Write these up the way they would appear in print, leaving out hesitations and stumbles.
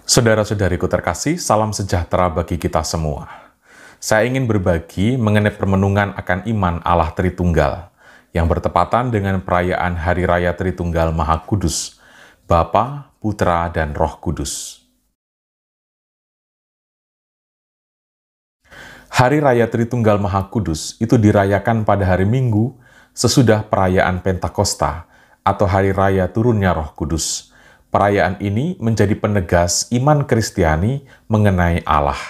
Saudara-saudariku terkasih, salam sejahtera bagi kita semua. Saya ingin berbagi mengenai permenungan akan iman Allah Tritunggal yang bertepatan dengan perayaan Hari Raya Tritunggal Maha Kudus, Bapa, Putra, dan Roh Kudus. Hari Raya Tritunggal Maha Kudus itu dirayakan pada hari Minggu sesudah perayaan Pentakosta atau Hari Raya Turunnya Roh Kudus. Perayaan ini menjadi penegas iman Kristiani mengenai Allah.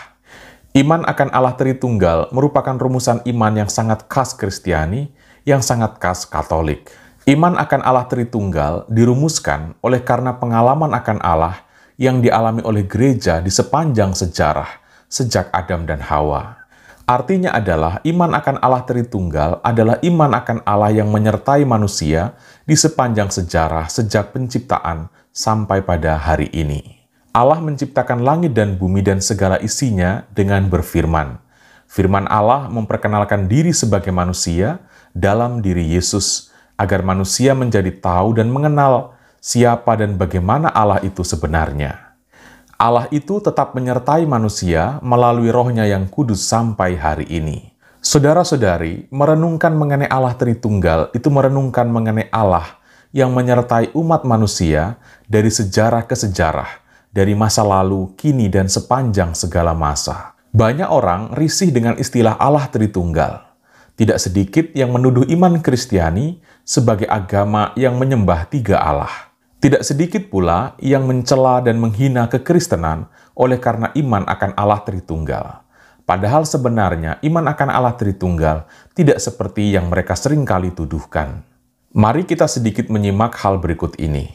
Iman akan Allah Tritunggal merupakan rumusan iman yang sangat khas Kristiani, yang sangat khas Katolik. Iman akan Allah Tritunggal dirumuskan oleh karena pengalaman akan Allah yang dialami oleh gereja di sepanjang sejarah, sejak Adam dan Hawa. Artinya adalah iman akan Allah Tritunggal adalah iman akan Allah yang menyertai manusia di sepanjang sejarah sejak penciptaan sampai pada hari ini. Allah menciptakan langit dan bumi dan segala isinya dengan berfirman. Firman Allah memperkenalkan diri sebagai manusia dalam diri Yesus, agar manusia menjadi tahu dan mengenal siapa dan bagaimana Allah itu sebenarnya. Allah itu tetap menyertai manusia melalui Roh-Nya yang kudus sampai hari ini. Saudara-saudari, merenungkan mengenai Allah Tritunggal itu merenungkan mengenai Allah yang menyertai umat manusia dari sejarah ke sejarah, dari masa lalu, kini, dan sepanjang segala masa. Banyak orang risih dengan istilah Allah Tritunggal. Tidak sedikit yang menuduh iman Kristiani sebagai agama yang menyembah tiga Allah. Tidak sedikit pula yang mencela dan menghina kekristenan oleh karena iman akan Allah Tritunggal. Padahal sebenarnya iman akan Allah Tritunggal tidak seperti yang mereka seringkali tuduhkan. Mari kita sedikit menyimak hal berikut ini.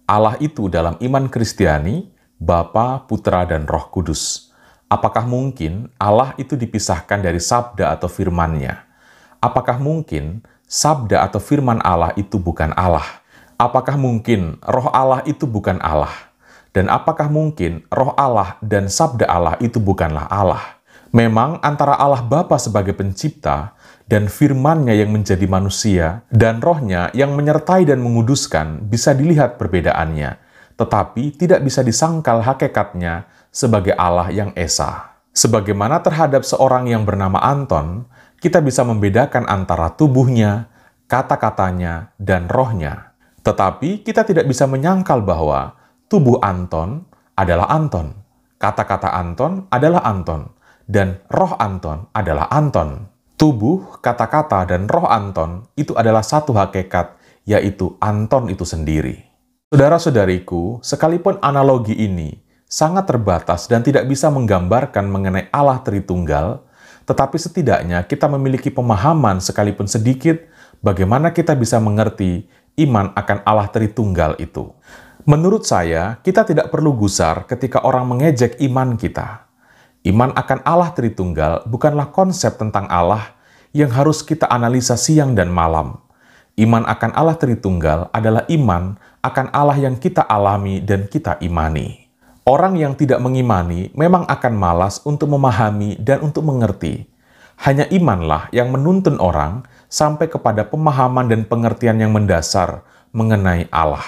Allah itu dalam iman Kristiani, Bapa, Putra, dan Roh Kudus. Apakah mungkin Allah itu dipisahkan dari sabda atau firman-Nya? Apakah mungkin sabda atau firman Allah itu bukan Allah? Apakah mungkin Roh Allah itu bukan Allah? Dan apakah mungkin Roh Allah dan sabda Allah itu bukanlah Allah? Memang antara Allah Bapa sebagai pencipta dan firman-Nya yang menjadi manusia dan Roh-Nya yang menyertai dan menguduskan bisa dilihat perbedaannya, tetapi tidak bisa disangkal hakikatnya sebagai Allah yang esa. Sebagaimana terhadap seorang yang bernama Anton, kita bisa membedakan antara tubuhnya, kata-katanya, dan rohnya. Tetapi kita tidak bisa menyangkal bahwa tubuh Anton adalah Anton, kata-kata Anton adalah Anton, dan roh Anton adalah Anton. Tubuh, kata-kata, dan roh Anton itu adalah satu hakikat, yaitu Anton itu sendiri. Saudara-saudariku, sekalipun analogi ini sangat terbatas dan tidak bisa menggambarkan mengenai Allah Tritunggal, tetapi setidaknya kita memiliki pemahaman sekalipun sedikit bagaimana kita bisa mengerti iman akan Allah Tritunggal itu. Menurut saya, kita tidak perlu gusar ketika orang mengejek iman kita. Iman akan Allah Tritunggal bukanlah konsep tentang Allah yang harus kita analisa siang dan malam. Iman akan Allah Tritunggal adalah iman akan Allah yang kita alami dan kita imani. Orang yang tidak mengimani memang akan malas untuk memahami dan untuk mengerti. Hanya imanlah yang menuntun orang sampai kepada pemahaman dan pengertian yang mendasar mengenai Allah.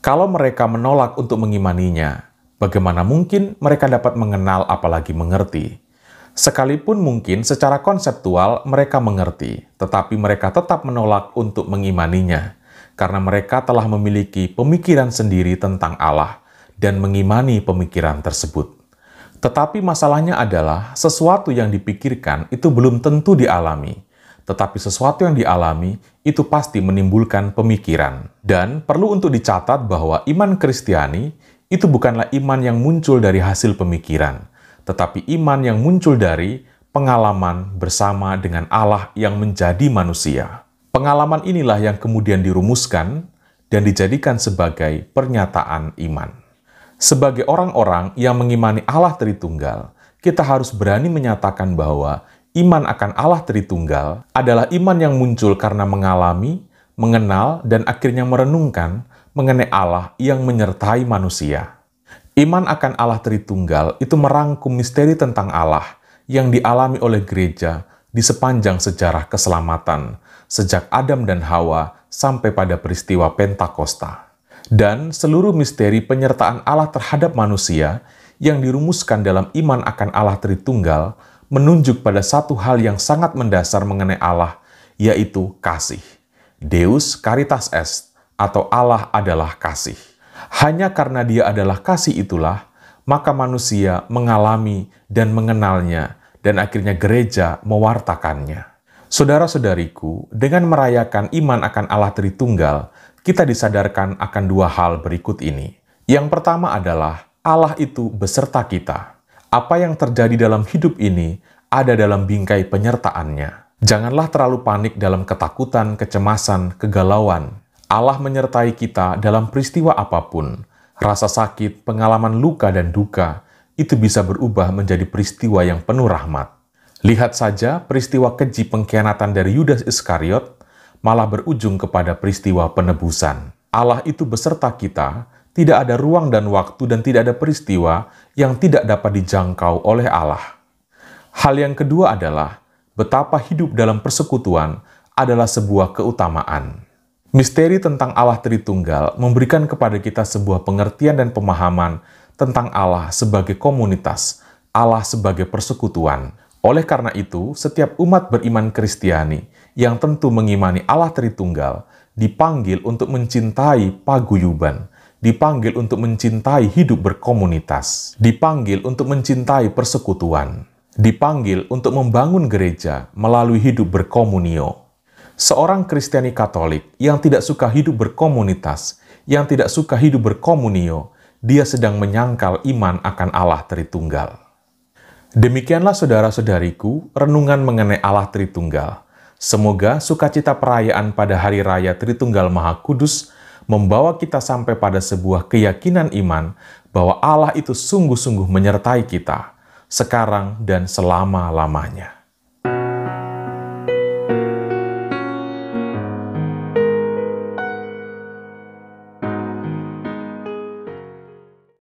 Kalau mereka menolak untuk mengimaninya, bagaimana mungkin mereka dapat mengenal apalagi mengerti? Sekalipun mungkin secara konseptual mereka mengerti, tetapi mereka tetap menolak untuk mengimaninya, karena mereka telah memiliki pemikiran sendiri tentang Allah dan mengimani pemikiran tersebut. Tetapi masalahnya adalah sesuatu yang dipikirkan itu belum tentu dialami, tetapi sesuatu yang dialami itu pasti menimbulkan pemikiran. Dan perlu untuk dicatat bahwa iman Kristiani itu bukanlah iman yang muncul dari hasil pemikiran, tetapi iman yang muncul dari pengalaman bersama dengan Allah yang menjadi manusia. Pengalaman inilah yang kemudian dirumuskan dan dijadikan sebagai pernyataan iman. Sebagai orang-orang yang mengimani Allah Tritunggal, kita harus berani menyatakan bahwa iman akan Allah Tritunggal adalah iman yang muncul karena mengalami, mengenal, dan akhirnya merenungkan mengenai Allah yang menyertai manusia. Iman akan Allah Tritunggal itu merangkum misteri tentang Allah yang dialami oleh gereja di sepanjang sejarah keselamatan, sejak Adam dan Hawa sampai pada peristiwa Pentakosta. Dan seluruh misteri penyertaan Allah terhadap manusia yang dirumuskan dalam iman akan Allah Tritunggal menunjuk pada satu hal yang sangat mendasar mengenai Allah, yaitu kasih. Deus caritas est, atau Allah adalah kasih. Hanya karena Dia adalah kasih itulah, maka manusia mengalami dan mengenalnya, dan akhirnya gereja mewartakannya. Saudara-saudariku, dengan merayakan iman akan Allah Tritunggal, kita disadarkan akan dua hal berikut ini. Yang pertama adalah Allah itu beserta kita. Apa yang terjadi dalam hidup ini ada dalam bingkai penyertaannya. Janganlah terlalu panik dalam ketakutan, kecemasan, kegalauan. Allah menyertai kita dalam peristiwa apapun. Rasa sakit, pengalaman luka dan duka, itu bisa berubah menjadi peristiwa yang penuh rahmat. Lihat saja peristiwa keji pengkhianatan dari Yudas Iskariot malah berujung kepada peristiwa penebusan. Allah itu beserta kita, tidak ada ruang dan waktu dan tidak ada peristiwa yang tidak dapat dijangkau oleh Allah. Hal yang kedua adalah betapa hidup dalam persekutuan adalah sebuah keutamaan. Misteri tentang Allah Tritunggal memberikan kepada kita sebuah pengertian dan pemahaman tentang Allah sebagai komunitas, Allah sebagai persekutuan. Oleh karena itu, setiap umat beriman Kristiani yang tentu mengimani Allah Tritunggal dipanggil untuk mencintai paguyuban, dipanggil untuk mencintai hidup berkomunitas, dipanggil untuk mencintai persekutuan, dipanggil untuk membangun gereja melalui hidup berkomunio. Seorang Kristiani Katolik yang tidak suka hidup berkomunitas, yang tidak suka hidup berkomunio, dia sedang menyangkal iman akan Allah Tritunggal. Demikianlah saudara-saudariku, renungan mengenai Allah Tritunggal. Semoga sukacita perayaan pada Hari Raya Tritunggal Maha Kudus membawa kita sampai pada sebuah keyakinan iman bahwa Allah itu sungguh-sungguh menyertai kita, sekarang dan selama-lamanya.